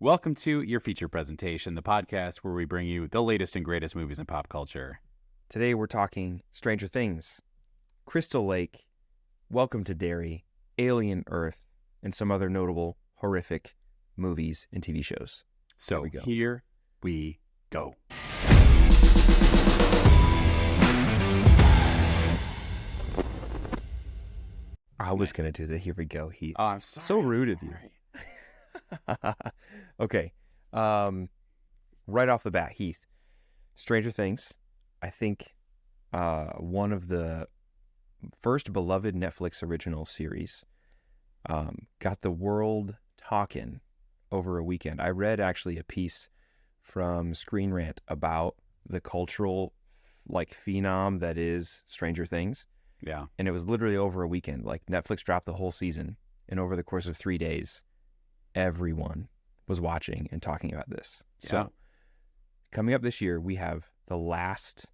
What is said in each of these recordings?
Welcome to Your Feature Presentation, the podcast where we bring you the latest and greatest movies in pop culture. Today we're talking Stranger Things, Crystal Lake, Welcome to Derry, Alien Earth, and some other notable horrific movies and TV shows. So here we go. I was going to do the here we go, Heath. Oh, I'm sorry. So rude of you. Okay. Right off the bat, Heath. Stranger Things, I think one of the first beloved Netflix original series, got the world talking over a weekend. I read actually a piece from Screen Rant about the cultural phenom that is Stranger Things. Yeah. And it was literally over a weekend. Like Netflix dropped the whole season, and over the course of 3 days, everyone was watching and talking about this. Yeah. So coming up this year, we have the last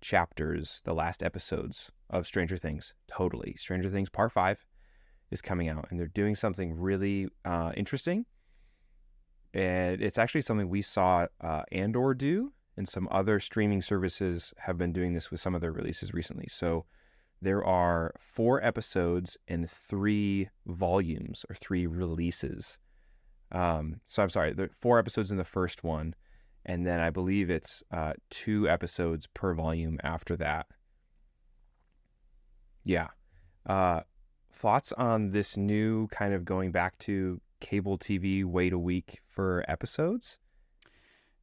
chapters, the last episodes of Stranger Things. Totally. Stranger Things Part 5 is coming out, and they're doing something really interesting. And it's actually something we saw Andor do, and some other streaming services have been doing this with some of their releases recently. So there are 4 episodes and 3 volumes or 3 releases. So I'm sorry, there are 4 episodes in the first one, and then I believe it's 2 episodes per volume after that. Yeah. Thoughts on this new kind of going back to cable TV, wait a week for episodes?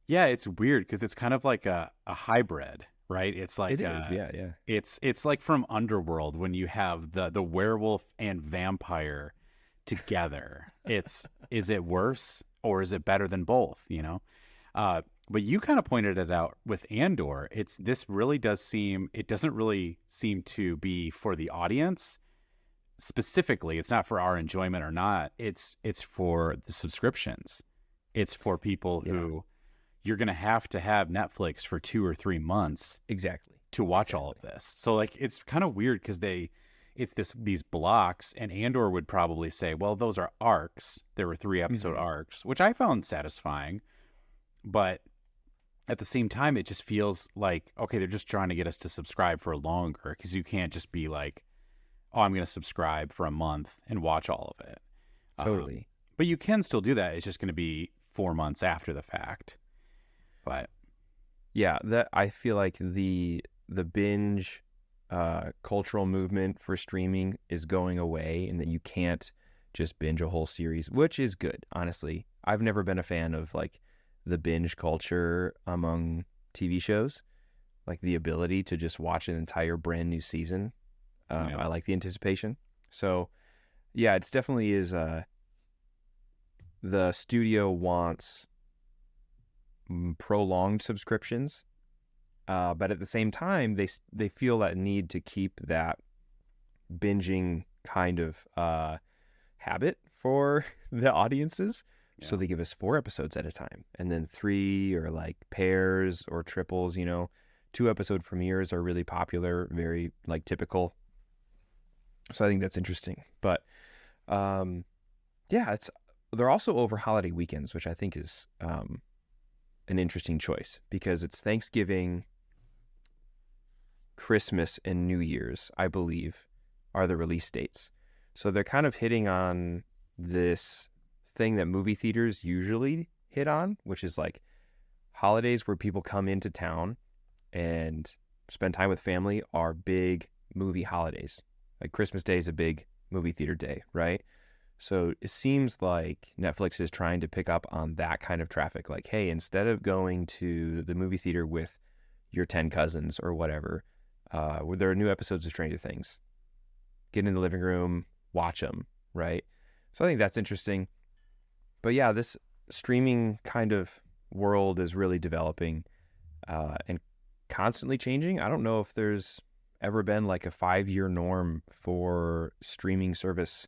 Yeah, it's weird because it's kind of like a hybrid, right? It's like It is, yeah. It's like from Underworld when you have the werewolf and vampire together. Is it worse or is it better than both? You know, but you kind of pointed it out with Andor. This really doesn't really seem to be for the audience specifically. It's not for our enjoyment or not. It's for the subscriptions. It's for people who you're going to have Netflix for 2 or 3 months to watch all of this. So like, it's kind of weird because it's these blocks, and Andor would probably say, well, those are arcs. There were 3 episode arcs, which I found satisfying. But at the same time, it just feels like, okay, they're just trying to get us to subscribe for longer, because you can't just be like, oh, I'm going to subscribe for a month and watch all of it. Totally. But you can still do that. It's just going to be 4 months after the fact. But yeah, that I feel like the binge cultural movement for streaming is going away, and that you can't just binge a whole series, which is good. Honestly, I've never been a fan of like the binge culture among TV shows, like the ability to just watch an entire brand new season. I like the anticipation. So yeah, it's definitely is the studio wants prolonged subscriptions, but at the same time they feel that need to keep that binging kind of habit for the audiences. So they give us 4 episodes at a time, and then 3 or like pairs or triples. 2 episode premieres are really popular, very like typical. So I think that's interesting. But they're also over holiday weekends, which I think is an interesting choice, because it's Thanksgiving, Christmas, and New Year's, I believe, are the release dates. So they're kind of hitting on this thing that movie theaters usually hit on, which is like holidays where people come into town and spend time with family are big movie holidays. Like Christmas Day is a big movie theater day, right? So it seems like Netflix is trying to pick up on that kind of traffic. Like, hey, instead of going to the movie theater with your 10 cousins or whatever, where there are new episodes of Stranger Things, get in the living room, watch them, right? So I think that's interesting. But yeah, this streaming kind of world is really developing and constantly changing. I don't know if there's ever been like a 5-year norm for streaming service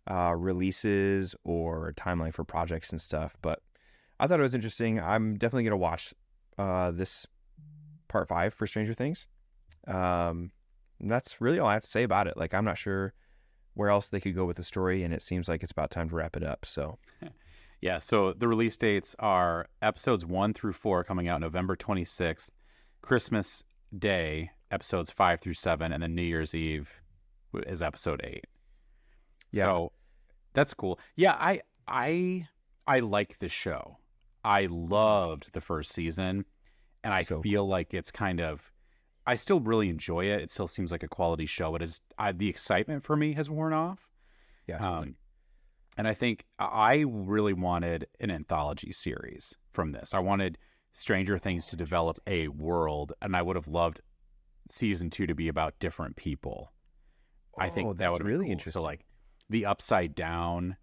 releases or a timeline for projects and stuff, but I thought it was interesting. I'm definitely going to watch this Part 5 for Stranger Things. That's really all I have to say about it. Like, I'm not sure where else they could go with the story, and it seems like it's about time to wrap it up. So Yeah, so the release dates are episodes 1 through 4 coming out November 26th, Christmas Day, episodes 5 through 7, and then New Year's Eve is episode 8. Yeah. So that's cool. Yeah, I like this show. I loved the first season, and I So feel cool. like it's kind of I still really enjoy it. It still seems like a quality show, but the excitement for me has worn off. Yeah, totally. Um, and I think I really wanted an anthology series from this. I wanted Stranger Things to develop a world, and I would have loved season 2 to be about different people. I Oh, think that that's would have been really cool. So interesting. like the Upside Down.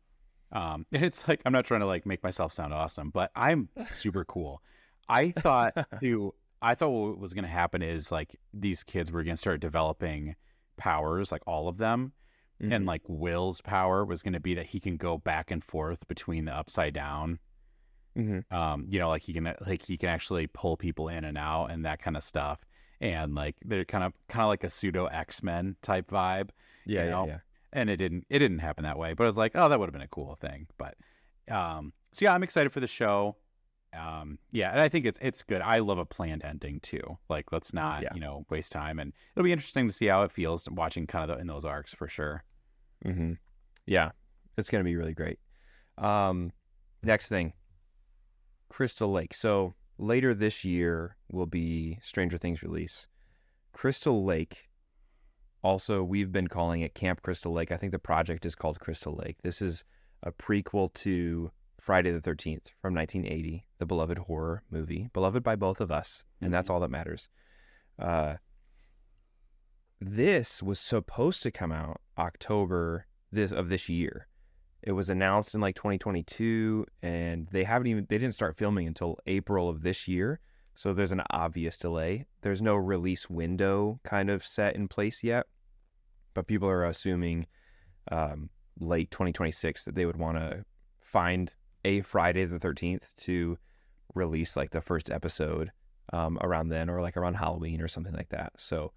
And it's like I'm not trying to like make myself sound awesome, but I'm super cool. I thought to I thought what was going to happen is like these kids were going to start developing powers, like all of them, and Hmm. like Will's power was going to be that he can go back and forth between the Upside Down. Hmm. Like he can actually pull people in and out and that kind of stuff. And like they're kind of like a pseudo X-Men type vibe, you Yeah, yeah, know. yeah. And it didn't happen that way, but I was like, oh, that would have been a cool thing. But so yeah, I'm excited for the show. Yeah, and I think it's good. I love a planned ending too. Like let's not, Yeah. waste time, and it'll be interesting to see how it feels watching kind of in those arcs for sure. Hmm. Yeah, it's gonna be really great. Um, Next thing, Crystal Lake. So later this year will be Stranger Things release. Crystal Lake. Also, we've been calling it Camp Crystal Lake. I think the project is called Crystal Lake. This is a prequel to Friday the 13th from 1980, the beloved horror movie, beloved by both of us, and that's Mhm. all that matters. Uh, this was supposed to come out October this year. It was announced in like 2022, and they didn't start filming until April of this year. So there's an obvious delay. There's no release window kind of set in place yet, but people are assuming late 2026 that they would want to find a Friday the 13th to release like the first episode around then, or like around Halloween or something like that. So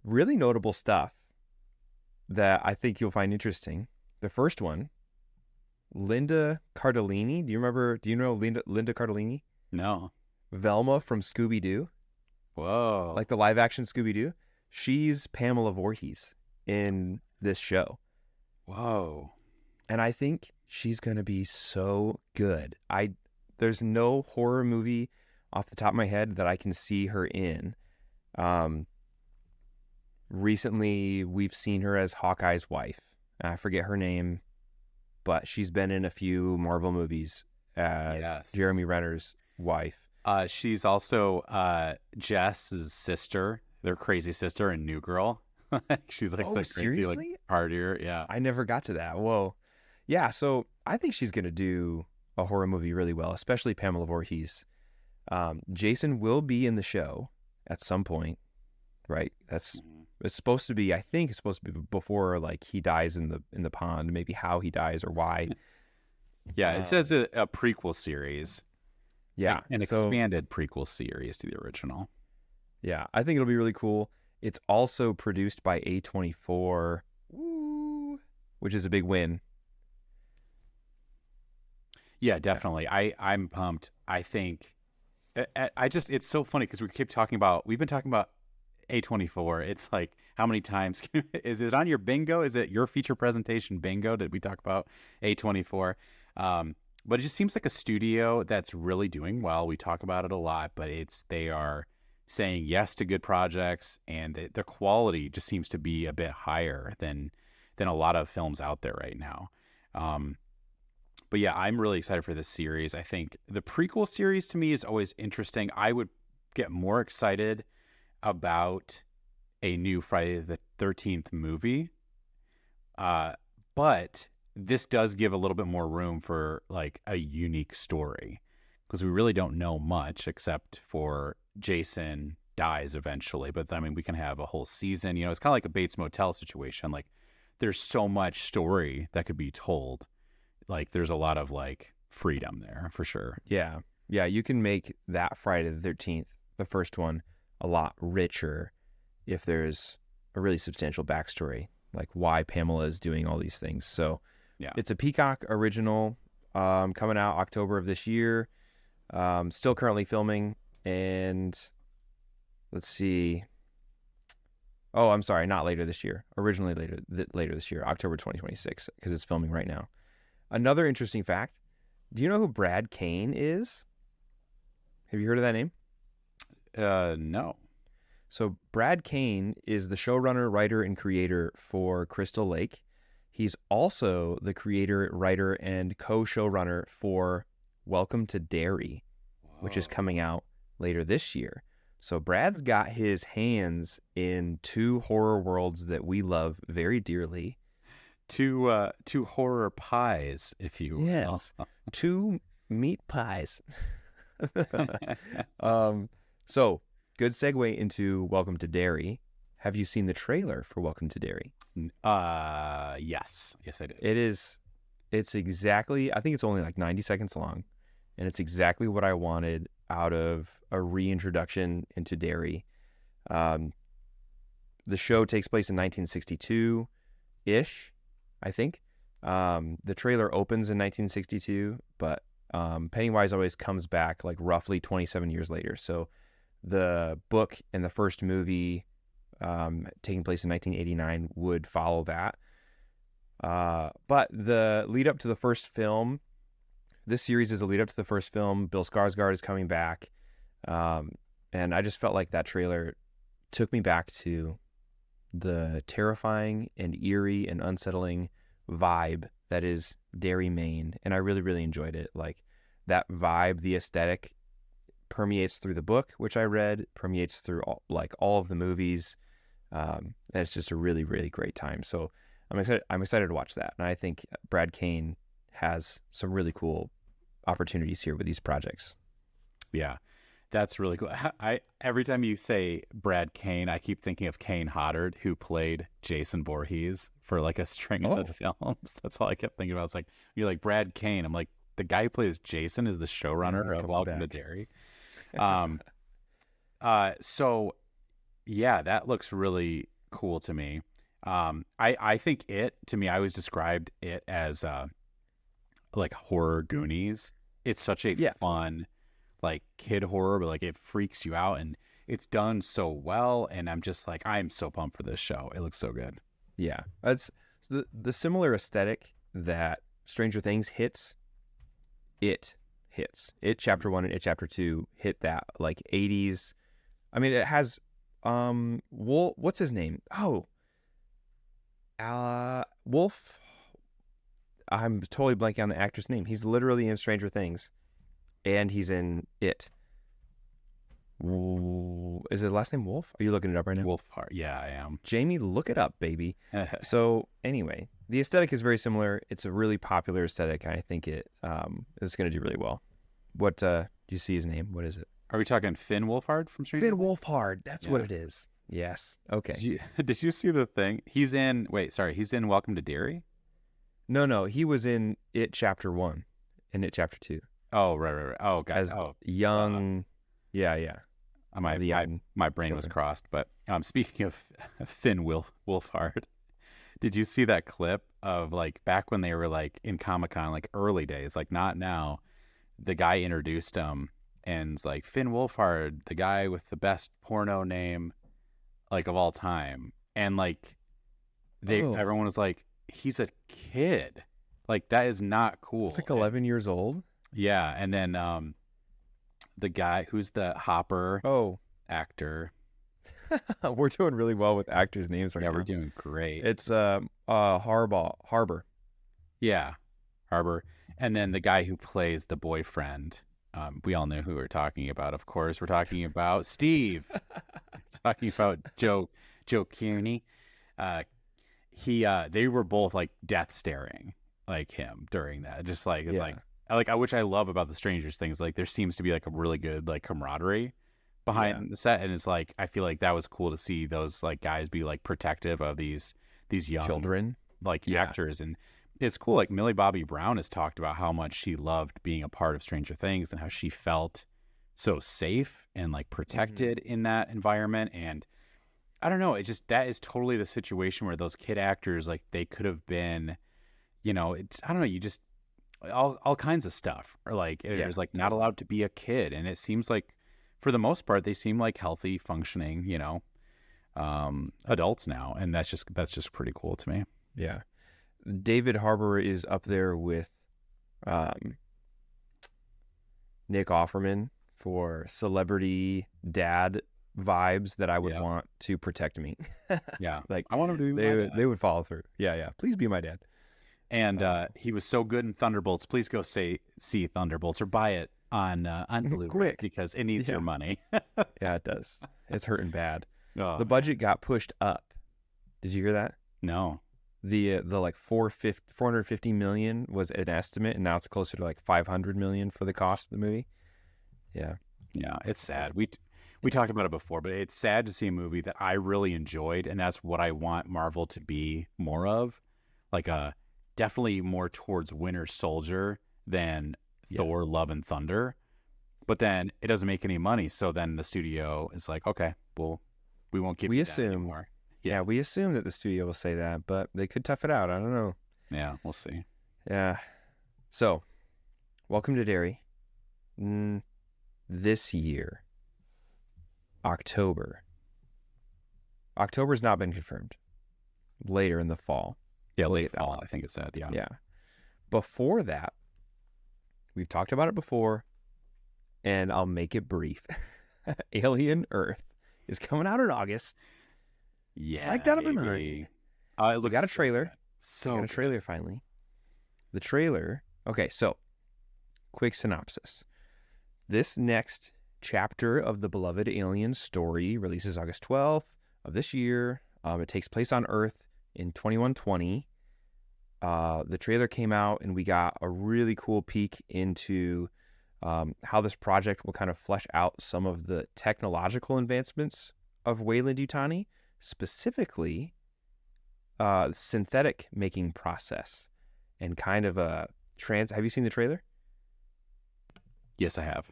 really notable stuff that I think you'll find interesting. The first one, Linda Cardellini. Do you know Linda Cardellini? No. Velma from Scooby Doo, Whoa. like the live action Scooby Doo. She's Pamela Voorhees in this show. Whoa. And I think she's going to be so good. There's no horror movie off the top of my head that I can see her in. Recently we've seen her as Hawkeye's wife. I forget her name, but she's been in a few Marvel movies as Yes. Jeremy Renner's wife. She's also Jess's sister, their crazy sister in New Girl. She's like Oh, the crazy, like seriously? partier. Yeah. I never got to that. Whoa. Yeah, so I think she's going to do a horror movie really well, especially Pamela Voorhees. Jason will be in the show at some point, right? Mhm. It's supposed to be, I think it's supposed to be before like he dies in the pond, maybe how he dies or why. Yeah. It says a prequel series, Yeah. an So expanded prequel series to the original. yeah, I think it'll be really cool. It's also produced by A24, woo, which is a big win. Yeah, definitely. I'm pumped. I think I just it's so funny because we've been talking about A24. It's like how many times is it on your bingo? Is it your feature presentation bingo? Did we talk about A24? But it just seems like a studio that's really doing well. We talk about it a lot, but they are saying yes to good projects, and their quality just seems to be a bit higher than a lot of films out there right now. Um, but yeah, I'm really excited for this series. I think the prequel series to me is always interesting. I would get more excited about a new Friday the 13th movie. But this does give a little bit more room for like a unique story because we really don't know much except for Jason dies eventually. But I mean, we can have a whole season. It's kind of like a Bates Motel situation. Like there's so much story that could be told. Like there's a lot of like freedom there for sure. Yeah. Yeah, you can make that Friday the 13th, the first one, a lot richer if there's a really substantial backstory, like why Pamela is doing all these things. So Yeah. it's a Peacock original. coming out October of this year. Still currently filming, and let's see. Oh, I'm sorry, not later this year. Originally later this year, October 2026, because it's filming right now. Another interesting fact: do you know who Brad Kane is? Have you heard of that name? No. So Brad Kane is the showrunner, writer, and creator for Crystal Lake. He's also the creator, writer, and co-showrunner for Welcome to Derry, which is coming out later this year. So Brad's got his hands in two horror worlds that we love very dearly. Two horror pies, if you will. Yes, two meat pies. So good segue into Welcome to Derry. Have you seen the trailer for Welcome to Derry? Yes, I did. It's exactly, I think it's only like 90 seconds long, and it's exactly what I wanted out of a reintroduction into Derry. The show takes place in 1962-ish, I think. The trailer opens in 1962, but Pennywise always comes back like roughly 27 years later. So the book and the first movie taking place in 1989 would follow that. But the lead up to the first film, this series is a lead up to the first film. Bill Skarsgård is coming back. And I just felt like that trailer took me back to the terrifying and eerie and unsettling vibe that is Derry, Maine. And I really, really enjoyed it. Like that vibe, the aesthetic permeates through the book, which I read, permeates through all of the movies. And it's just a really, really great time. So I'm excited to watch that. And I think Brad Kane has some really cool opportunities here with these projects. Yeah, that's really cool. Every time you say Brad Kane, I keep thinking of Kane Hodder, who played Jason Voorhees for like a string of films. That's all I kept thinking about. It's like, you're like Brad Kane. I'm like, the guy who plays Jason is the showrunner of Welcome to Derry. So yeah, that looks really cool to me. I think I always described it as like horror Goonies. It's such a fun like kid horror, but like it freaks you out, and it's done so well. And I'm just like, I'm so pumped for this show. It looks so good. Yeah, it's the similar aesthetic that Stranger Things hits. It Chapter 1 and It Chapter 2 hit that like 80s. I mean, it has what's his name? Wolf. I'm totally blanking on the actor's name. He's literally in Stranger Things, and he's in It. Is his last name Wolf? Are you looking it up right now? Wolfhard. Yeah, I am. Jamie, look it up, baby. So anyway, the aesthetic is very similar. It's a really popular aesthetic, and I think it is going to do really well. What do you see his name? What is it? Are we talking Finn Wolfhard from Stranger Things? Finn Wolfhard. That's what it is. Yes. Okay. Did you see the thing? He's in Welcome to Derry? No. He was in It Chapter 1 and It Chapter 2. Oh, right. Oh, guys. Young. Yeah. My brain was crossed. But speaking of Finn Wolfhard, did you see that clip of like back when they were like in Comic-Con, like early days, like not now? The guy introduced him and it's like, Finn Wolfhard, the guy with the best porno name like of all time. And like everyone was like, he's a kid. Like that is not cool. It's like 11 years old. Yeah. And then the guy who's the Hopper actor. We're doing really well with actors' names right now. Yeah, we're doing great. It's Harbor. Yeah, Harbor. And then the guy who plays the boyfriend. We all know who we're talking about. Of course, we're talking about Steve. Talking about Joe Kearney. They were both like death staring like him during that. Just like it's like which I love about the Strangers things. Like there seems to be like a really good like camaraderie behind the set, and it's like I feel like that was cool to see those like guys be like protective of these young children like actors. And it's cool, like Millie Bobby Brown has talked about how much she loved being a part of Stranger Things and how she felt so safe and like protected in that environment. And I don't know, that is totally the situation where those kid actors, like they could have been, I don't know, all kinds of stuff. Or like Yeah, there's like not totally. allowed to be a kid, and it seems like for the most part they seem like healthy, functioning, adults now, and that's just pretty cool to me. Yeah. David Harbour is up there with um, Nick Offerman for celebrity dad vibes that I would Yeah, want to protect me. yeah. Like I want him to be my they dad. they would follow through. Yeah, yeah. Please be my dad. And Uh, he was so good in Thunderbolts. Please go see Thunderbolts or buy it on Blu-ray quick. because it needs Yeah. your money. Yeah, it does. It's hurting bad. Oh The man, budget got pushed up. Did you hear that? no. The like 450 million was an estimate, and now it's closer to like 500 million for the cost of the movie. Yeah. Yeah, it's sad. We talked about it before, but it's sad to see a movie that I really enjoyed, and that's what I want Marvel to be more of, like a definitely more towards Winter Soldier than Yeah. Thor: Love and Thunder. But then it doesn't make any money, so then the studio is like, okay, well, we won't give We you that assume. anymore. Yeah, we assume that the studio will say that, but they could tough it out. I don't know. Yeah, we'll see. Yeah. So, welcome to Derry. This year, October. October's not been confirmed. Later in the fall. Yeah, We'll late get that fall, one. I think it said. Yeah. Yeah. Before that, we've talked about it before, and I'll make it brief. Alien Earth is coming out in August. Yeah, Psyched out of my baby. mind. It We looks got a so trailer. good. So Got a trailer finally. The trailer. Okay, so quick synopsis. This next chapter of the beloved Alien story releases August 12th of this year. It takes place on Earth in 2120. The trailer came out, and we got a really cool peek into how this project will kind of flesh out some of the technological advancements of Weyland-Yutani, specifically synthetic making process and kind of a have you seen the trailer? Yes, I have.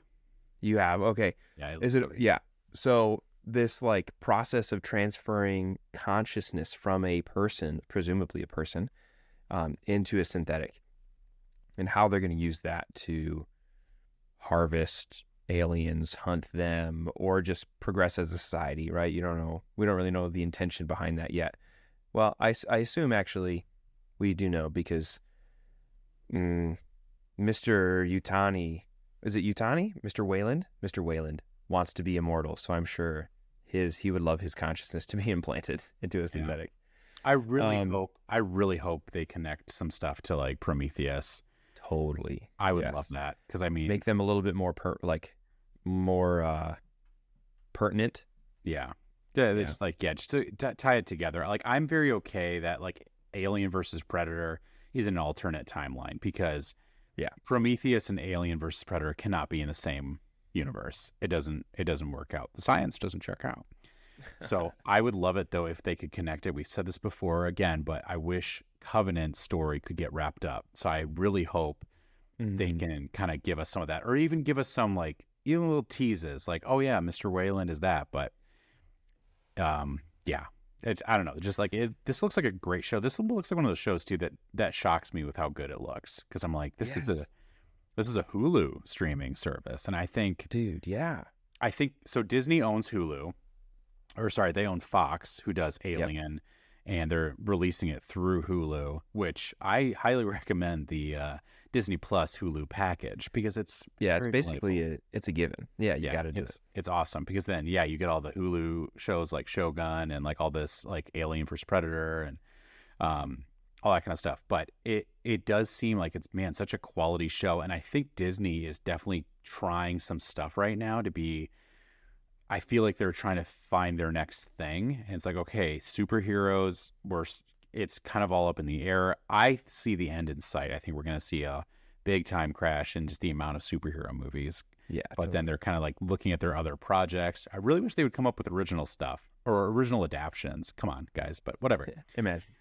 You have? Okay. Yeah, it Is looks it? so good. Yeah. So this like process of transferring consciousness from a person, presumably a person, into a synthetic, and how they're going to use that to harvest aliens, hunt them, or just progress as a society, right? You don't know. We don't really know the intention behind that yet. Well, I assume actually we do know because Mr. Yutani, is it Yutani? Mr. Weyland? Mr. Weyland wants to be immortal, so I'm sure he would love his consciousness to be implanted into a synthetic. I really hope they connect some stuff to like Prometheus. Totally. I would Yes. love that because I mean, Make them a little bit more more pertinent. yeah, they're Yeah. just like just to tie it together. Like I'm very okay that like Alien versus Predator is an alternate timeline because Yeah. Prometheus and Alien versus Predator cannot be in the same universe. It doesn't work out. The science doesn't check out. So I would love it though if they could connect it. We've said this before again, but I wish Covenant's story could get wrapped up. So I really hope they Mhm. can kind of give us some of that, or even give us some like even little teases, like, oh yeah, Mr. Wayland is that. But yeah, I don't know, just like this looks like a great show. This looks like one of those shows too that shocks me with how good it looks because I'm like, this is a Hulu streaming service, and I think Dude, yeah. so. Disney owns Hulu. Or sorry, they own Fox, who does Alien, and they're releasing it through Hulu, which I highly recommend the Disney Plus Hulu package because it's It's very basically it's a given. Yeah, you got to do it. It's awesome because then you get all the Hulu shows like Shogun and like all this like Alien vs Predator and all that kind of stuff. But it does seem like it's such a quality show, and I think Disney is definitely trying some stuff right now to be. I feel like they're trying to find their next thing. And it's like, okay, superheroes, it's kind of all up in the air. I see the end in sight. I think we're going to see a big time crash in just the amount of superhero movies. Yeah. But then they're kind of like looking at their other projects. I really wish they would come up with original stuff or original adaptions. Come on, guys, but whatever. Imagine.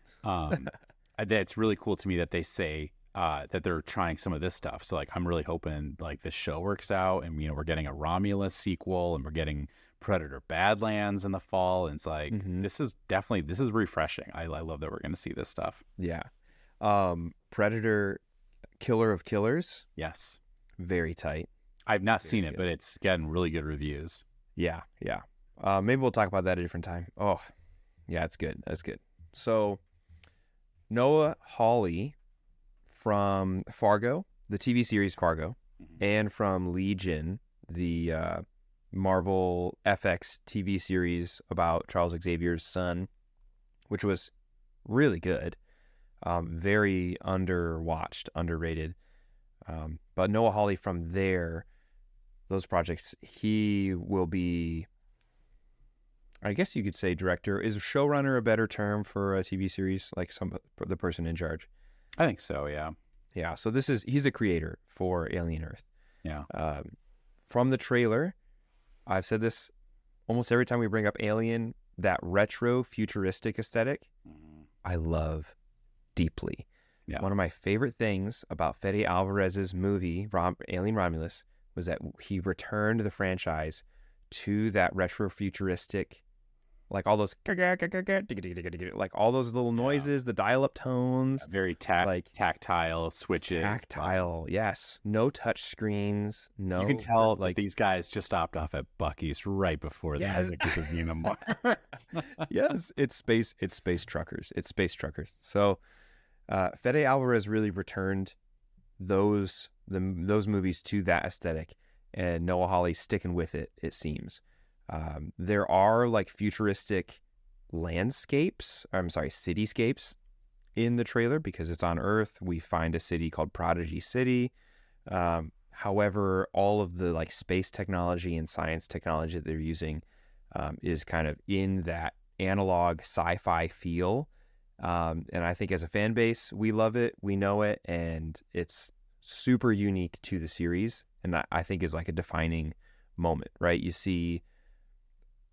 It's really cool to me that they say that they're trying some of this stuff. So like, I'm really hoping like this show works out, and we're getting a Romulus sequel, and we're getting Predator Badlands in the fall. And it's like this is refreshing. I love that we're going to see this stuff. Yeah. Predator Killer of Killers. Yes. Very tight. I've not Very seen it, good. but it's getting really good reviews. Yeah. Maybe we'll talk about that at a different time. Oh, yeah, it's good. That's good. So Noah Hawley from Fargo, the TV series Fargo, and from Legion, the Marvel FX TV series about Charles Xavier's son, which was really good. Very underwatched, underrated. But Noah Hawley from those projects, he will be, I guess you could say director. Is showrunner a better term for a TV series? Like the person in charge? I think so, yeah. Yeah. So he's a creator for Alien Earth. Yeah. From the trailer, I've said this almost every time we bring up Alien, that retro futuristic aesthetic, I love deeply. Yeah. One of my favorite things about Fede Alvarez's movie, Alien Romulus, was that he returned the franchise to that retro futuristic, like all those, like all those little noises, the dial-up tones. Very tactile switches. Tactile, yes. No touch screens. No. You can tell like these guys just stopped off at Buc-ee's right before the music was Xenomorph. Yes, it's space truckers. It's space truckers. So Fede Alvarez really returned those movies to that aesthetic, and Noah Hawley's sticking with it, it seems. There are like futuristic cityscapes in the trailer because it's on Earth. We find a city called Prodigy City. However, all of the like space technology and science technology that they're using is kind of in that analog sci-fi feel. And I think as a fan base, we love it, we know it, and it's super unique to the series. And I think is like a defining moment, right? You see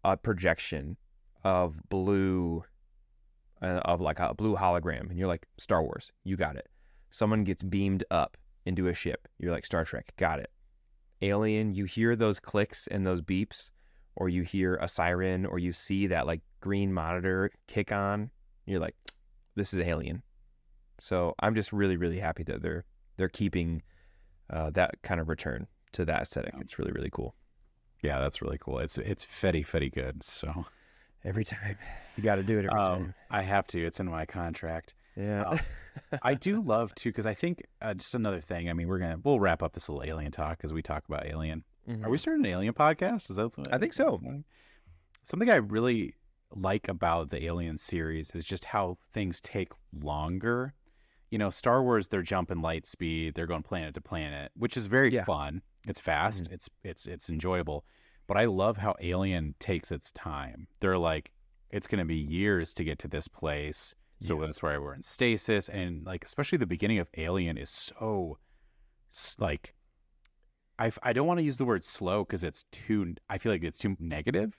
a projection of blue, of like a blue hologram, and you're like, Star Wars, you got it. Someone gets beamed up into a ship, you're like, Star Trek, got it. Alien, you hear those clicks and those beeps, or you hear a siren, or you see that like green monitor kick on, you're like, this is Alien. So I'm just really, really happy that they're keeping that kind of return to that aesthetic. It's really, really cool. Yeah, that's really cool. It's Fetty good. So every time you got to do it every time. I have to. It's in my contract. Yeah. I do love to, because I think just another thing. I mean, we'll wrap up this little Alien talk because we talk about Alien. Mm-hmm. Are we starting an Alien podcast? Is that what I think so. Something I really like about the Alien series is just how things take longer. You know, Star Wars, they're jumping light speed, they're going planet to planet, which is very fun. It's fast, it's enjoyable. But I love how Alien takes its time. They're like, it's going to be years to get to this place. So that's why we're in stasis. And like, especially the beginning of Alien is so like, I don't want to use the word slow because I feel like it's too negative.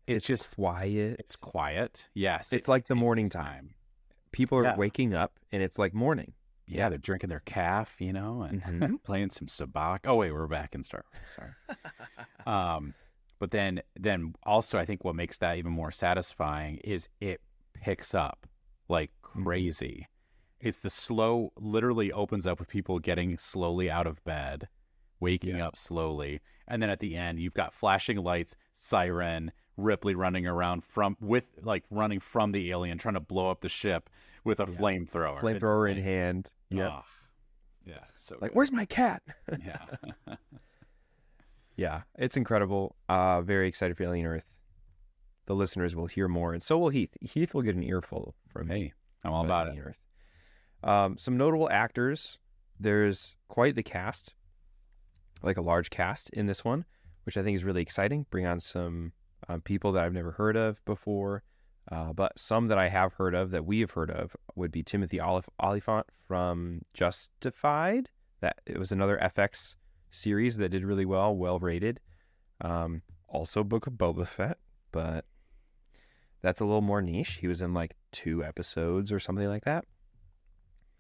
It's just quiet. It's quiet. Yes. It's like the morning time. People are waking up and it's like morning. Yeah, they're drinking their calf, you know, and playing some sabacc. Oh wait, we're back in Star Wars. Sorry. But then also I think what makes that even more satisfying is it picks up like crazy. It's the slow, literally opens up with people getting slowly out of bed, waking up slowly, and then at the end you've got flashing lights, siren, Ripley running around running from the alien, trying to blow up the ship with a flamethrower. Flamethrower in hand. Yeah. Oh, yeah. So like, good. Where's my cat? Yeah. Yeah. It's incredible. Very excited for Alien Earth. The listeners will hear more, and so will Heath. Heath will get an earful from me. I'm all about Alien Earth. Some notable actors. There's quite the cast, like a large cast in this one, which I think is really exciting. Bring on some people that I've never heard of before, but some that I have heard of, that we have heard of, would be Timothy Olyphant from Justified. That it was another FX series that did really well rated. Also Book of Boba Fett, but that's a little more niche. He was in like 2 episodes or something like that.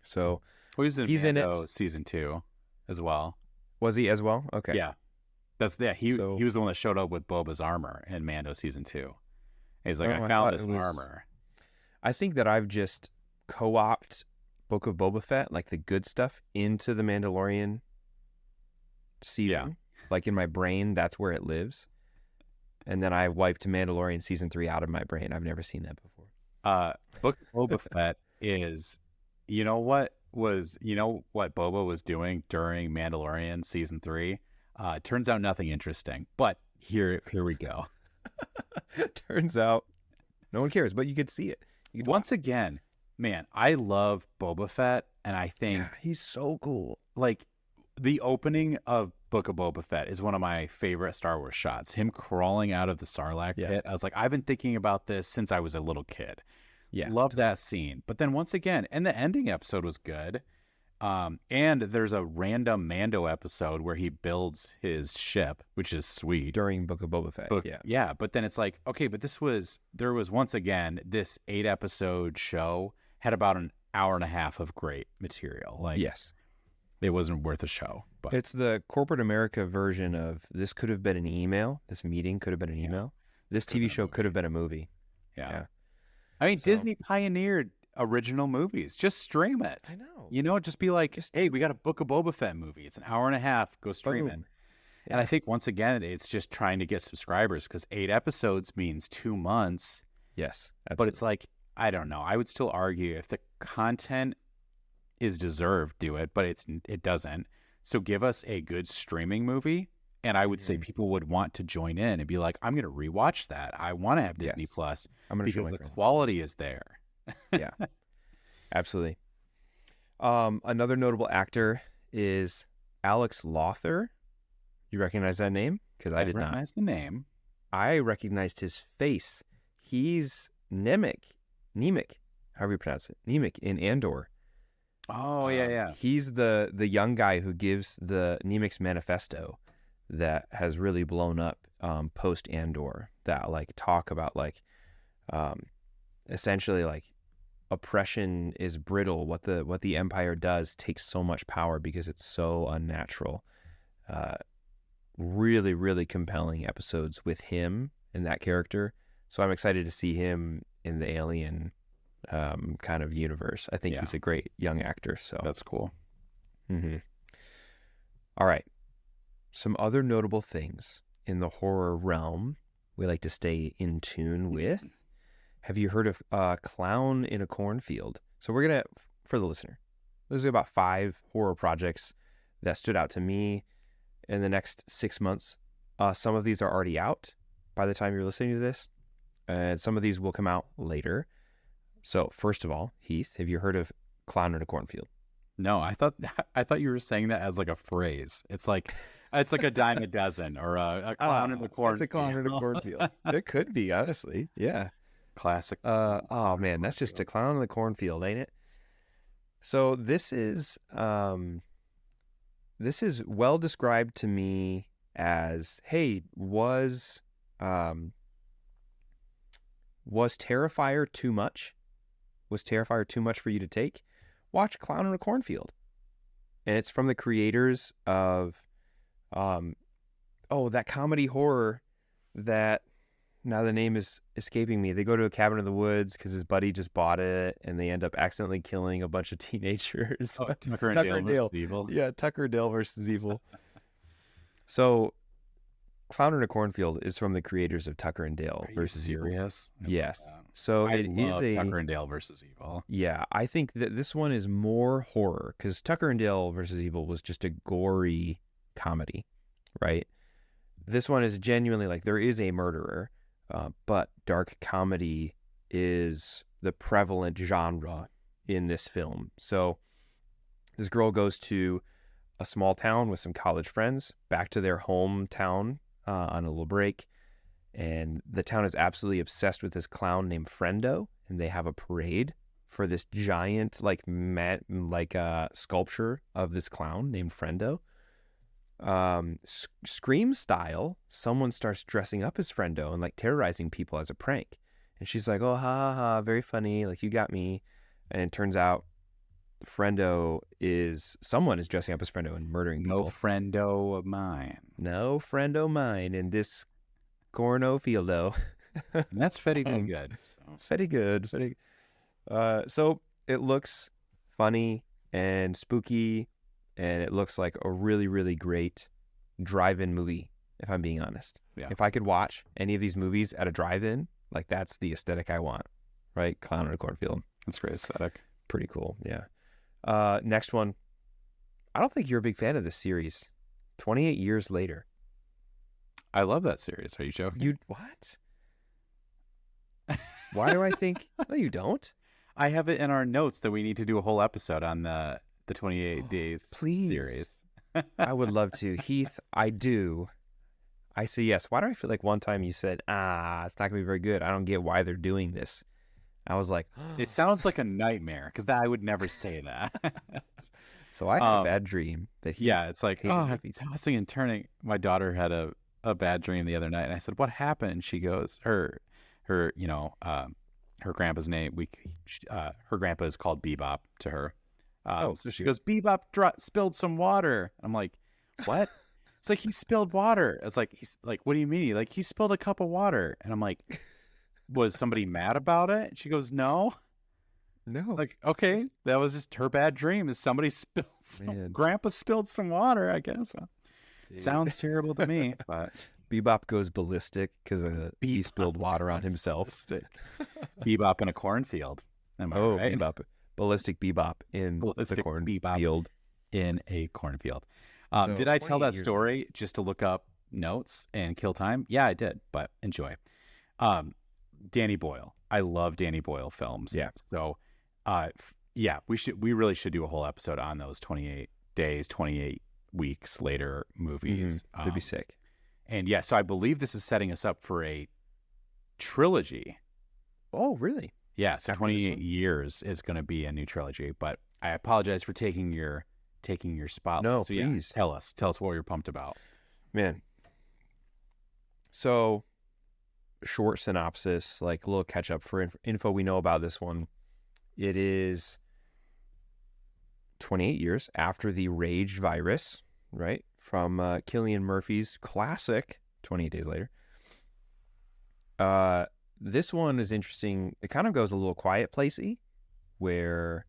So he's in it season 2 as well. Was he as well? Okay. Yeah. He was the one that showed up with Boba's armor in Mando season 2. He's like, I found this armor. I think that I've just co-opted Book of Boba Fett, like the good stuff, into the Mandalorian season. Yeah. Like in my brain, that's where it lives. And then I wiped Mandalorian season 3 out of my brain. I've never seen that before. Book of Boba Fett is, you know what Boba was doing during Mandalorian season 3? It turns out nothing interesting, but here we go. Turns out no one cares, but you could see it. Once again, man, I love Boba Fett, and I think he's so cool. like the opening of Book of Boba Fett is one of my favorite Star Wars shots. Him crawling out of the Sarlacc pit. I was like, I've been thinking about this since I was a little kid. Yeah. Love that scene. But then once again, and the ending episode was good. And there's a random Mando episode where he builds his ship, which is sweet. During Book of Boba Fett. Yeah. But then it's like, okay, but there was once again, this 8-episode show had about an hour and a half of great material. Like, yes. It wasn't worth a show. But it's the corporate America version of this could have been an email. This meeting could have been an email. This TV show could have been a movie. Yeah. I mean, Disney pioneered original movies. Just stream it. I know. Just be like, hey, we got a Book of Boba Fett movie. It's an hour and a half. Go stream it. Yeah. And I think, once again, it's just trying to get subscribers because 8 episodes means 2 months. Yes. Absolutely. But it's like, I don't know. I would still argue if the content is deserved, do it, but it doesn't. So give us a good streaming movie, and I would say people would want to join in and be like, I'm going to rewatch that. I want to have Disney Plus because the quality is there. Yeah, absolutely. Another notable actor is Alex Lothar. You recognize that name? Because I did not. Recognize the name. I recognized his face. He's Nemec, however you pronounce it, Nemec in Andor. Oh, yeah. He's the young guy who gives the Nemec's manifesto that has really blown up post Andor, that like talk about like essentially like oppression is brittle. What the Empire does takes so much power because it's so unnatural. Really, really compelling episodes with him and that character. So I'm excited to see him in the Alien kind of universe. I think he's a great young actor. So that's cool. Mm-hmm. All right. Some other notable things in the horror realm we like to stay in tune with. Have you heard of Clown in a Cornfield? So we're going to, for the listener, there's about 5 horror projects that stood out to me in the next 6 months. Some of these are already out by the time you're listening to this, and some of these will come out later. So first of all, Heath, have you heard of Clown in a Cornfield? No, I thought you were saying that as like a phrase. It's like a dime a dozen or a clown in the cornfield. It's a clown in a cornfield. It could be, honestly. Yeah. Classic. Oh man, that's just a clown in the cornfield, ain't it? So this is well described to me as, hey, was Terrifier too much? Was Terrifier too much for you to take? Watch Clown in a Cornfield. And it's from the creators of that comedy horror that, now the name is escaping me. They go to a cabin in the woods because his buddy just bought it, and they end up accidentally killing a bunch of teenagers. Oh, Tucker and Dale versus Evil. Yeah, Tucker and Dale versus Evil. So, Clown in a Cornfield is from the creators of Tucker and Dale versus Evil. Serious? Yes. So I love Tucker and Dale versus Evil. Yeah, I think that this one is more horror because Tucker and Dale versus Evil was just a gory comedy, right? This one is genuinely like there is a murderer. But dark comedy is the prevalent genre in this film. So this girl goes to a small town with some college friends, back to their hometown on a little break. And the town is absolutely obsessed with this clown named Friendo. And they have a parade for this giant sculpture of this clown named Friendo. Scream style, someone starts dressing up as Friendo and like terrorizing people as a prank, and she's like, oh, ha ha ha, very funny, like you got me. And it turns out someone is dressing up as Friendo and murdering people. No Friendo of mine in this cornfieldo. And that's very good. Very good. So it looks funny and spooky, and it looks like a really, really great drive-in movie, if I'm being honest. Yeah. If I could watch any of these movies at a drive-in, like that's the aesthetic I want, right? Clown in a cornfield. That's great aesthetic. Pretty cool, yeah. Next one. I don't think you're a big fan of this series. 28 Years Later. I love that series. Are you joking? You what? Why do I think? No, you don't. I have it in our notes that we need to do a whole episode on the 28 Days Please. series. I would love to. Heath, I do. I say yes. Why do I feel like one time you said, it's not going to be very good. I don't get why they're doing this. I was like, It sounds like a nightmare because I would never say that. So I had a bad dream that he. Yeah, it's like, hated I'm movies. tossing and turning. My daughter had a bad dream the other night, and I said, "What happened?" And she goes, her grandpa's name. Her grandpa is called Bebop to her. So she goes, Bebop spilled some water. I'm like, what? It's like he spilled water. It's like he's like, what do you mean? Like he spilled a cup of water, and I'm like, was somebody mad about it? And she goes, no. No. Like, okay, that was just her bad dream. Is somebody Grandpa spilled some water? I guess. Well, sounds terrible to me, but Bebop goes ballistic because he spilled water on himself. Bebop in a cornfield. Am I right? Bebop. Ballistic Bebop in the cornfield. In a cornfield. So, did I tell that 28 years story just to look up notes and kill time? Yeah, I did, but enjoy. Danny Boyle. I love Danny Boyle films. Yeah. So, we really should do a whole episode on those 28 days, 28 weeks later movies. That'd be sick. And yeah, so I believe this is setting us up for a trilogy. Oh, really? Yeah, so 28 years is going to be a new trilogy, but I apologize for taking your spot. No, so please. Tell us what you're pumped about. Man. So, short synopsis, like a little catch up for info we know about this one. It is 28 years after the Rage virus, right? From Cillian Murphy's classic 28 Days Later. This one is interesting. It kind of goes a little quiet placey, where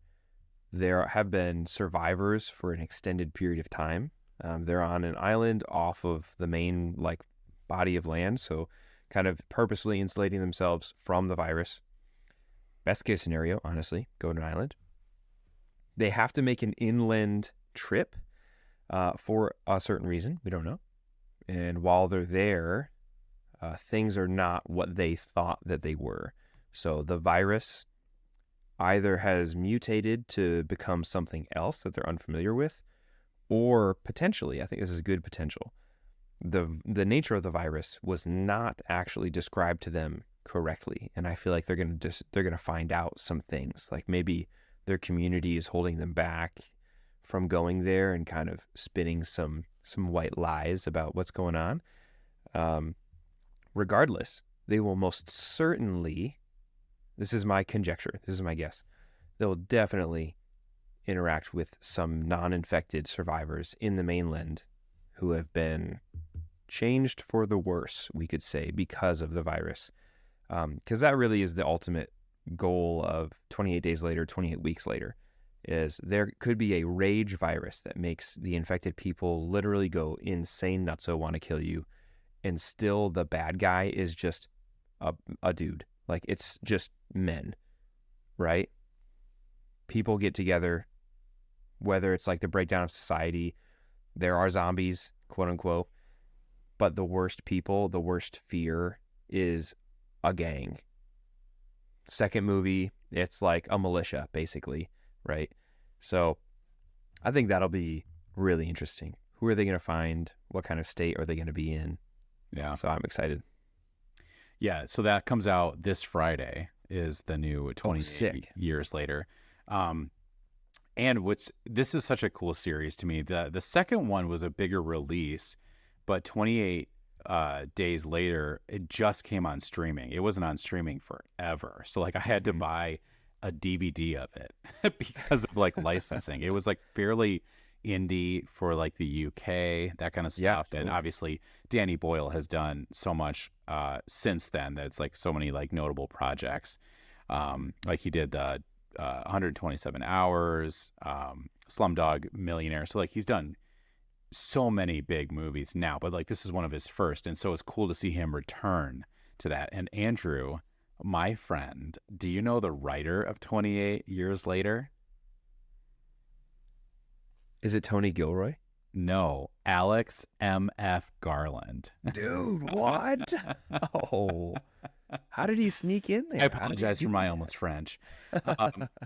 there have been survivors for an extended period of time. They're on an island off of the main body of land, so kind of purposely insulating themselves from the virus. Best case scenario, honestly, go to an island. They have to make an inland trip for a certain reason. We don't know. And while they're there, things are not what they thought that they were. So the virus either has mutated to become something else that they're unfamiliar with, or potentially, I think this is a good potential, the nature of the virus was not actually described to them correctly, and I feel like they're gonna find out some things, like maybe their community is holding them back from going there and kind of spinning some white lies about what's going on. Regardless, they will most certainly, this is my conjecture, this is my guess, they'll definitely interact with some non-infected survivors in the mainland who have been changed for the worse, we could say, because of the virus. Because that really is the ultimate goal of 28 Days Later, 28 Weeks Later, is there could be a rage virus that makes the infected people literally go insane nutso, want to kill you, and still the bad guy is just a dude. Like, it's just men, right? People get together, whether it's like the breakdown of society, there are zombies, quote unquote, but the worst people, the worst fear is a gang. Second movie, it's like a militia, basically, right? So I think that'll be really interesting. Who are they going to find? What kind of state are they going to be in? Yeah. So I'm excited. Yeah, so that comes out this Friday, is the new 28 sick. Years Later. And this is such a cool series to me. The second one was a bigger release, but 28 Days Later, it just came on streaming. It wasn't on streaming forever. So I had to buy a DVD of it because of licensing. It was fairly indie for the UK, that kind of stuff. Yeah, and obviously Danny Boyle has done so much since then that it's so many notable projects. He did 127 Hours, Slumdog Millionaire. So like he's done so many big movies now, but like this is one of his first, and so it's cool to see him return to that. And Andrew, my friend, do you know the writer of 28 Years Later? Is it Tony Gilroy? No, Alex M.F. Garland. Dude, what? Oh, how did he sneak in there? I apologize for my almost French.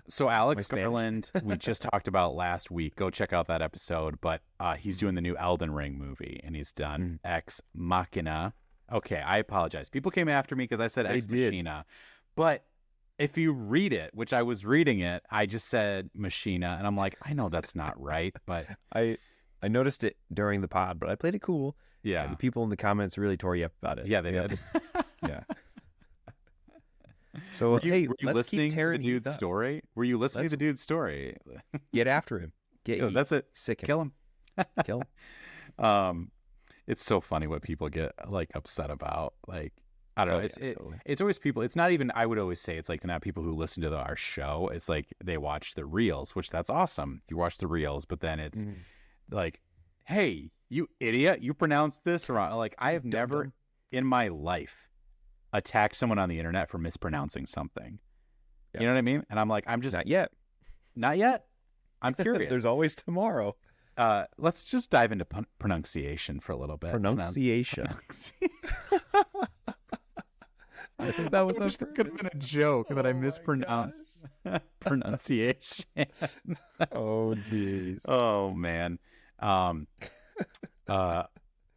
So Alex Garland, we just talked about last week. Go check out that episode. But he's doing the new Elden Ring movie, and he's done Ex Machina. Okay, I apologize. People came after me because I said Ex Machina. But if you read it, which I was reading it, I just said Machina, and I'm like, I know that's not right, but I noticed it during the pod, but I played it cool. Yeah. And the people in the comments really tore you up about it. Yeah, they did. Yeah. So, were you let's listening keep to the tearing dude's story? Were you listening to the dude's story? Get after him. That's it. Sick him. Kill him. Kill him. It's so funny what people get like upset about. Like, I don't know. Totally. It's always people. It's not even. I would always say it's like not people who listen to our show. It's like they watch the reels, which that's awesome. You watch the reels, but then it's like, hey, you idiot, you pronounced this wrong. Like I have never in my life attacked someone on the internet for mispronouncing something. Yeah. You know what I mean? And I'm like, I'm just not yet. I'm curious. There's always tomorrow. Let's just dive into pronunciation for a little bit. Pronunciation. I think that was could have been a joke that I mispronounced. Pronunciation. Oh, geez. Oh, man.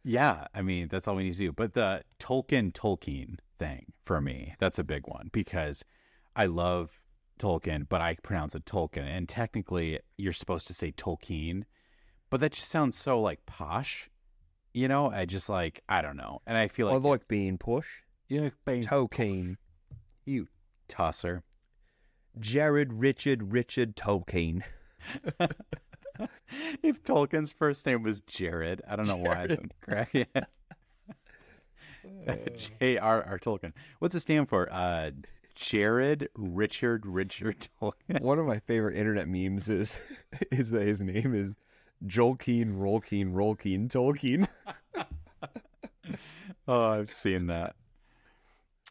Yeah, I mean, that's all we need to do. But the Tolkien thing for me, that's a big one because I love Tolkien, but I pronounce it Tolkien. And technically, you're supposed to say Tolkien, but that just sounds so like posh. You know, I just like, I don't know. And I feel like. I like being push. Yeah, being Tolkien. You tosser. Richard Tolkien. If Tolkien's first name was Jared, I don't know why I didn't crack it. J.R.R. Tolkien. What's it stand for? Richard Tolkien. One of my favorite internet memes is that his name is Jolkien, Rolkien, Tolkien. Oh, I've seen that.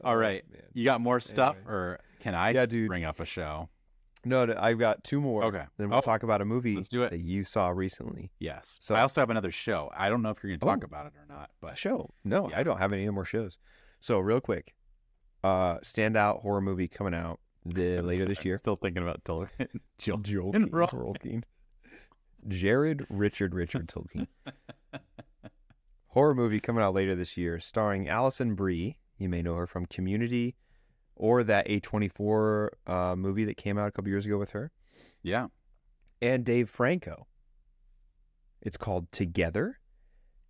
All right. Man. You got more stuff, or can I bring up a show? No, I've got two more. Okay. Then we'll talk about a movie Let's do it. that you saw recently. Yes. So I also have another show. I don't know if you're going to talk about it or not. But show? No, yeah. I don't have any more shows. So real quick, standout horror movie coming out later this year. Still thinking about Jolkien. Jared Richard Tolkien. Horror movie coming out later this year, starring Alison Brie. You may know her from Community, or that A24 movie that came out a couple years ago with her. Yeah. And Dave Franco. It's called Together.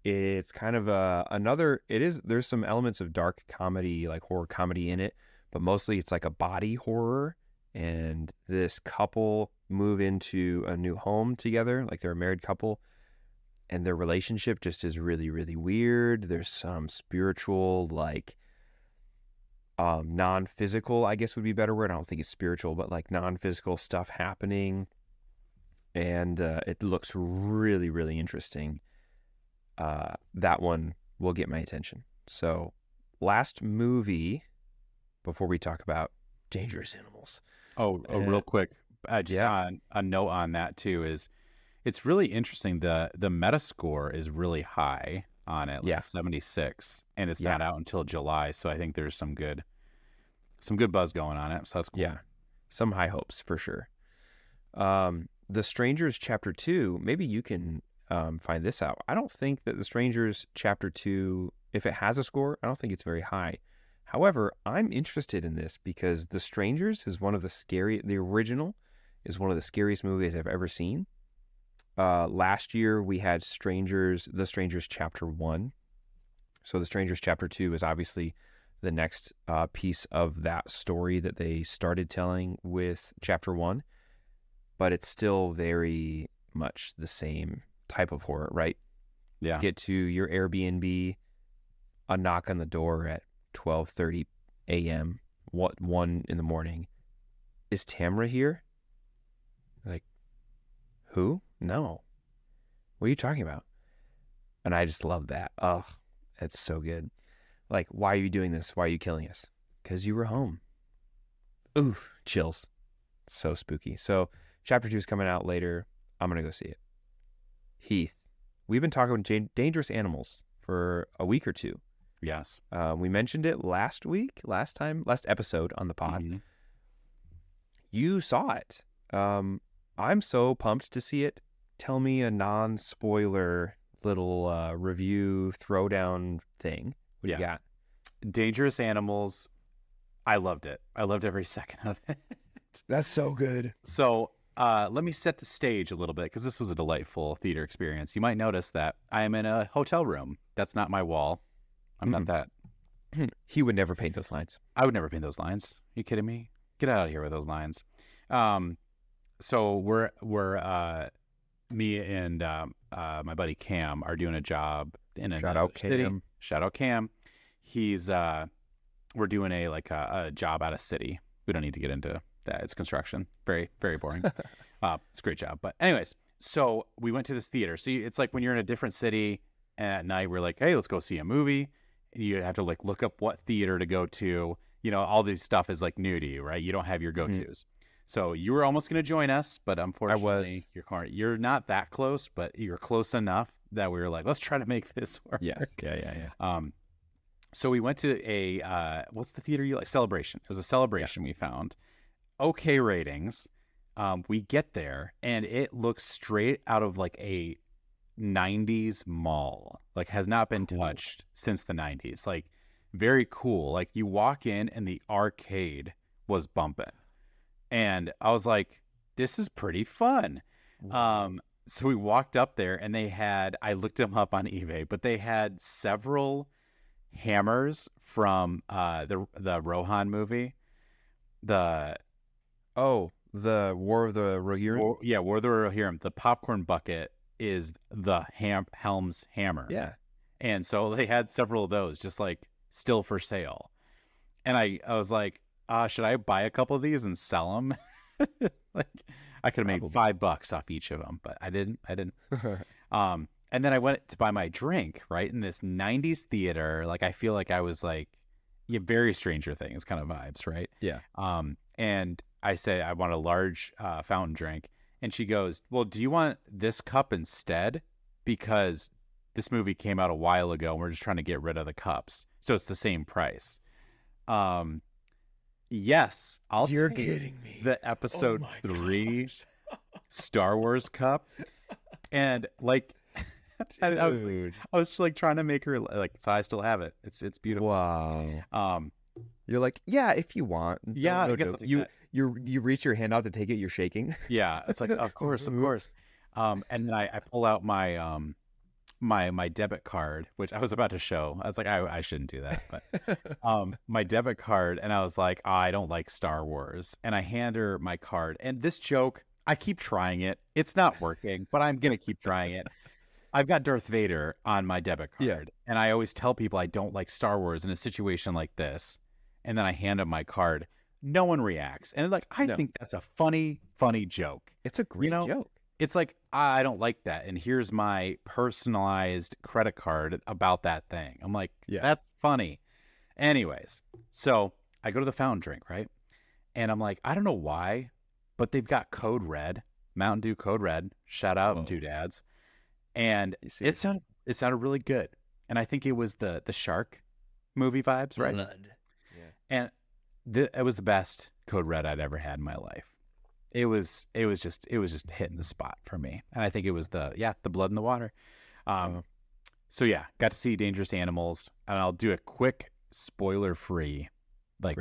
It's kind of there's some elements of dark comedy, like horror comedy in it, but mostly it's like a body horror. And this couple move into a new home together, like they're a married couple, and their relationship just is really, really weird. There's some spiritual, like, non-physical, I guess would be a better word. I don't think it's spiritual, but like non-physical stuff happening. And it looks really, really interesting. That one will get my attention. So last movie before we talk about Dangerous Animals. Real quick. Just on a note on that too is it's really interesting. The Metascore is really high on it, like 76, and it's not out until July. So I think there's some good buzz going on it. So that's cool. Yeah, some high hopes for sure. The Strangers Chapter 2, maybe you can find this out. I don't think that The Strangers Chapter 2, if it has a score, I don't think it's very high. However, I'm interested in this because The Strangers is the original is one of the scariest movies I've ever seen. Last year we had The Strangers Chapter 1. So The Strangers Chapter 2 is obviously the next piece of that story that they started telling with Chapter 1. But it's still very much the same type of horror, right? Yeah. You get to your Airbnb, a knock on the door at 12:30 a.m., 1 in the morning, is Tamra here? Like, who? No. What are you talking about? And I just love that. Oh, it's so good. Like, why are you doing this? Why are you killing us? Because you were home. Oof, chills. So spooky. So chapter 2 is coming out later. I'm going to go see it. Heath, we've been talking about dangerous animals for a week or two. Yes. We mentioned it last episode on the pod. Mm-hmm. You saw it. I'm so pumped to see it. Tell me a non-spoiler little review throwdown thing. What do you got? Dangerous Animals. I loved it. I loved every second of it. That's so good. So let me set the stage a little bit, because this was a delightful theater experience. You might notice that I am in a hotel room. That's not my wall. I'm not that. He would never paint those lines. I would never paint those lines. Are you kidding me? Get out of here with those lines. So we're me and my buddy Cam are doing a job in a Shout out city. Cam. Shout out Cam. He's we're doing a job out of city. We don't need to get into that. It's construction. Very, very boring. It's a great job. But anyways, so we went to this theater. So it's like when you're in a different city and at night, we're like, hey, let's go see a movie. You have to like look up what theater to go to. You know, all this stuff is like new to you, right? You don't have your go-tos. Mm-hmm. So you were almost going to join us, but unfortunately, you're not that close, but you're close enough that we were like, let's try to make this work. Yes. Yeah. So we went to a what's the theater you like? Celebration. It was a Celebration. We found okay ratings. We get there and it looks straight out of like a 90s mall, like has not been touched since the 90s. Like very cool. Like you walk in and the arcade was bumping. And I was like, this is pretty fun. So we walked up there and I looked them up on eBay, but they had several hammers from the Rohan movie. The War of the Rohirrim? War of the Rohirrim. The popcorn bucket is the Helm's hammer. Yeah. And so they had several of those just like still for sale. And I was like, should I buy a couple of these and sell them? Like I could have made $5 off each of them, but I didn't. And then I went to buy my drink, right? In this 90s theater. Like I feel like I was like, very Stranger Things kind of vibes, right? Yeah. And I say, I want a large fountain drink. And she goes, well, do you want this cup instead? Because this movie came out a while ago and we're just trying to get rid of the cups. So it's the same price. You're kidding me. The episode 3 Star Wars cup. And like, I was just like trying to make her like, so I still have it. It's beautiful. Wow. You're like, yeah, if you want. Yeah, no I guess you reach your hand out to take it. You're shaking. Yeah, it's like, of course. And then I pull out my my debit card, which I was about to show. I was like, I shouldn't do that, but my debit card, and I was like, I don't like Star Wars, and I hand her my card. And this joke, I keep trying it. It's not working, but I'm gonna keep trying it. I've got Darth Vader on my debit card, and I always tell people I don't like Star Wars in a situation like this, and then I hand them my card. No one reacts, and like I think that's a funny joke. It's a great joke. It's like, I don't like that, and here's my personalized credit card about that thing. I'm like, that's funny. Anyways, so I go to the fountain drink, right? And I'm like, I don't know why, but they've got Code Red, Mountain Dew Code Red. Shout out, Doodads. And it sounded really good. And I think it was the shark movie vibes, right? Blood. Yeah. And it was the best Code Red I'd ever had in my life. It was just hitting the spot for me. And I think it was the blood in the water. So yeah, got to see Dangerous Animals, and I'll do a quick spoiler-free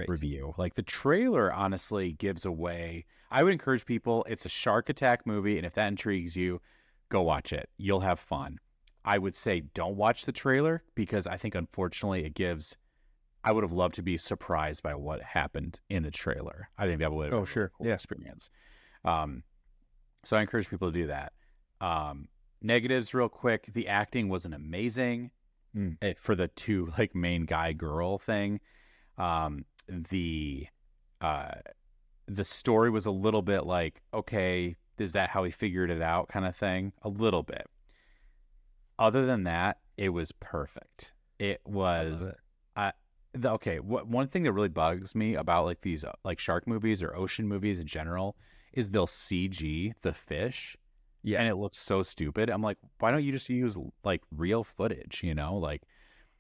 review. Like the trailer honestly gives away. I would encourage people, it's a shark attack movie, and if that intrigues you, go watch it. You'll have fun. I would say don't watch the trailer, because I think unfortunately I would have loved to be surprised by what happened in the trailer. I think that would have been a cool experience. So I encourage people to do that. Negatives real quick. The acting wasn't amazing for the two main guy girl thing. The the story was a little bit like, okay, is that how he figured it out kind of thing? A little bit. Other than that, it was perfect. It I love was, it. okay, one thing that really bugs me about like these like shark movies or ocean movies in general is they'll CG the fish Yeah. and it looks so stupid. I'm like, why don't you just use like real footage, like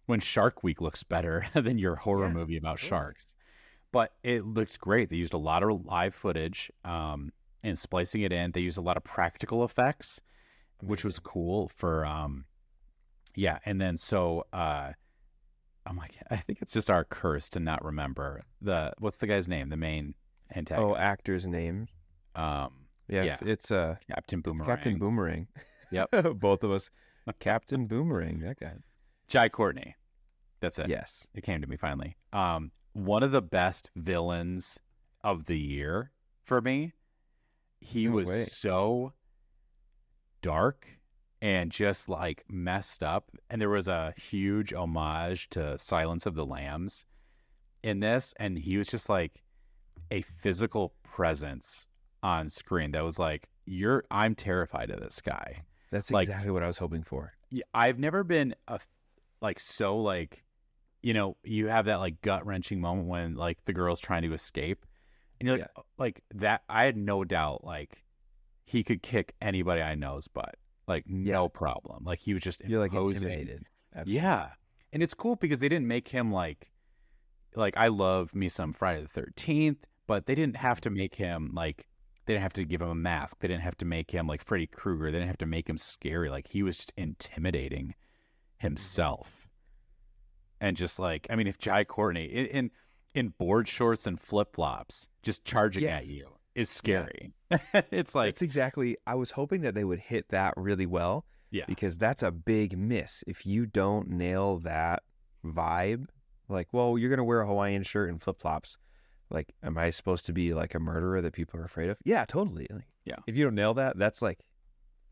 when Shark Week looks better than your horror Yeah, movie about totally. sharks. But it looks great. They used a lot of live footage and splicing it in. They used a lot of practical effects, which was Amazing. cool for yeah. And then so I'm like, I think it's just our curse to not remember what's the guy's name, the main Oh, antagonist. actor's name. Um, Yeah, yeah, Captain it's Captain Boomerang. Boomerang. Yep, Both of us. Captain Boomerang, that guy. Jai Courtney. That's it. Yes. It came to me finally. One of the best villains of the year for me. He No was way. so dark and just like messed up. And there was a huge homage to Silence of the Lambs in this. And he was just like a physical presence on screen that was like, I'm terrified of this guy. That's Like, exactly what I was hoping for. I've never been so like, you have that like gut wrenching moment when like the girl's trying to escape and you're like, Yeah. like that. I had no doubt like he could kick anybody I know's butt, like no problem. Like he was just You're like imposing. intimidated. Absolutely. Yeah. And it's cool because they didn't make him like I love me some Friday the 13th, but they didn't have to make him like, they didn't have to give him a mask. They didn't have to make him like Freddy Krueger. They didn't have to make him scary. Like he was just intimidating himself. And just like, I mean, if Jai Courtney in board shorts and flip flops just charging at Yes. you is Yeah. scary. It's like, That's exactly. I was hoping that they would hit that really well yeah, because that's a big miss. If you don't nail that vibe, like, well, you're going to wear a Hawaiian shirt and flip flops. Like, am I supposed to be like a murderer that people are afraid of? Yeah, totally. Like, yeah, if you don't nail that, that's like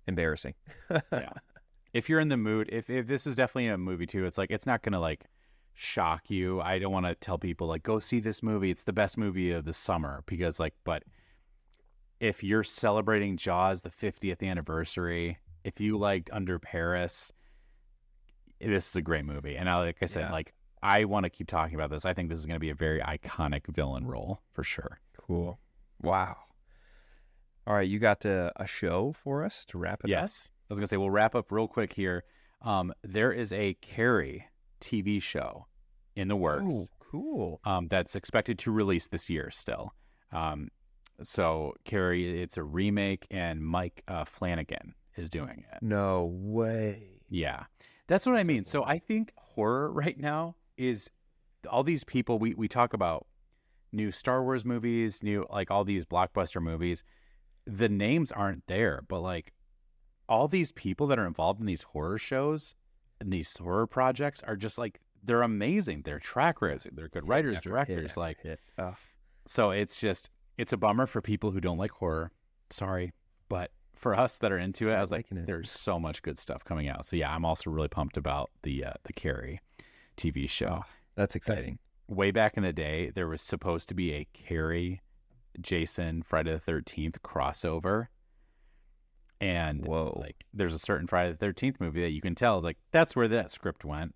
embarrassing. yeah. If you're in the mood, if this is definitely a movie too, it's like, it's not going to like shock you. I don't want to tell people like, go see this movie. It's the best movie of the summer because like, but if you're celebrating Jaws, the 50th anniversary, if you liked Under Paris, this is a great movie. And like I said, Yeah. like, I want to keep talking about this. I think this is going to be a very iconic villain role for sure. Cool. Wow. All right, you got a show for us to wrap it up? Yes. I was going to say, we'll wrap up real quick here. There is a Carrie TV show in the works. Oh, cool. That's expected to release this year still. So Carrie, it's a remake, and Mike Flanagan is doing it. No way. Yeah, that's what I mean. So I think horror right now is all these people. We talk about new Star Wars movies, new like all these blockbuster movies. The names aren't there, but like all these people that are involved in these horror shows and these horror projects are just like, they're amazing. They're track records. They're good writers, directors. Like, so it's a bummer for people who don't like horror. Sorry, but for us that are into it, I was like, there's so much good stuff coming out. So yeah, I'm also really pumped about the Carrie TV show. That's exciting. Way back in the day, there was supposed to be a Carrie, Jason, Friday the 13th crossover. And like, there's a certain Friday the 13th movie that you can tell, like, that's where that script went.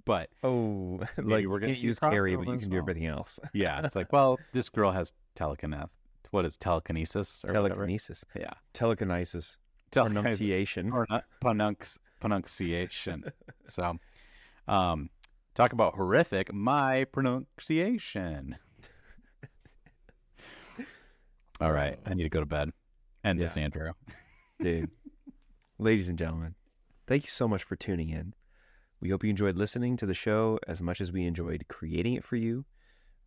But like, we're gonna use Carrie, but you can do everything else. Yeah, it's like, well, this girl has telekinesis. What is telekinesis? Or telekinesis. Whatever? Yeah, telekinesis. Pronunciation. Or pronunciation. So, talk about horrific. My pronunciation. All right, I need to go to bed. End this, Andrew. Dude, ladies and gentlemen, thank you so much for tuning in. We hope you enjoyed listening to the show as much as we enjoyed creating it for you.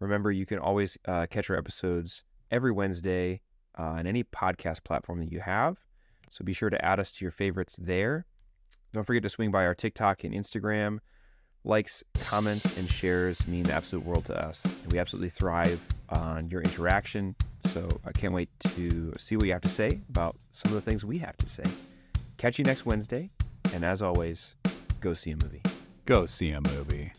Remember, you can always catch our episodes every Wednesday on any podcast platform that you have. So be sure to add us to your favorites there. Don't forget to swing by our TikTok and Instagram. Likes, comments, and shares mean the absolute world to us. And we absolutely thrive on your interaction. So I can't wait to see what you have to say about some of the things we have to say. Catch you next Wednesday. And as always, go see a movie. Go see a movie.